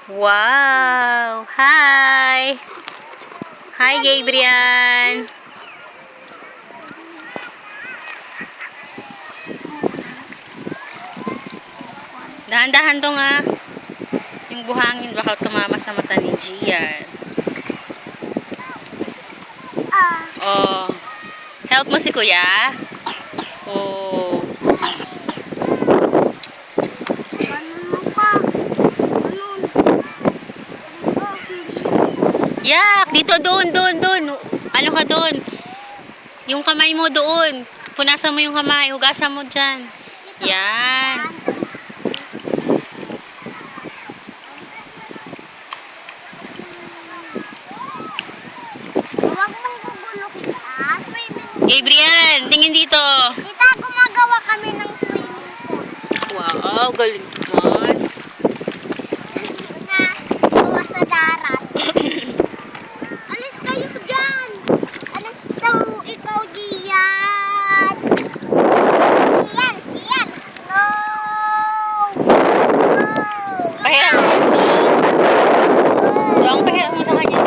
Wow! Hi! Hi, Gabriel! Dahan-dahan to nga. Yung buhangin baka tumama sa mata ni Gian. Oh. Help mo si kuya? Oh. Yak! Dito, doon. Ano ka doon? Yung kamay mo doon. Punasan mo yung kamay. Hugasan mo dyan. Yan. Huwag mong gugulok kita. Swimming. Gabriel, tingin dito. Tita, gumagawa kami ng swimming pool. Wow, galing naman. Na, gawa sa darat. Alis kayo dyan. Alis daw ikaw diyan. Diyan. No. Pahiram mo ito. Ang pahiram mo sa kanya.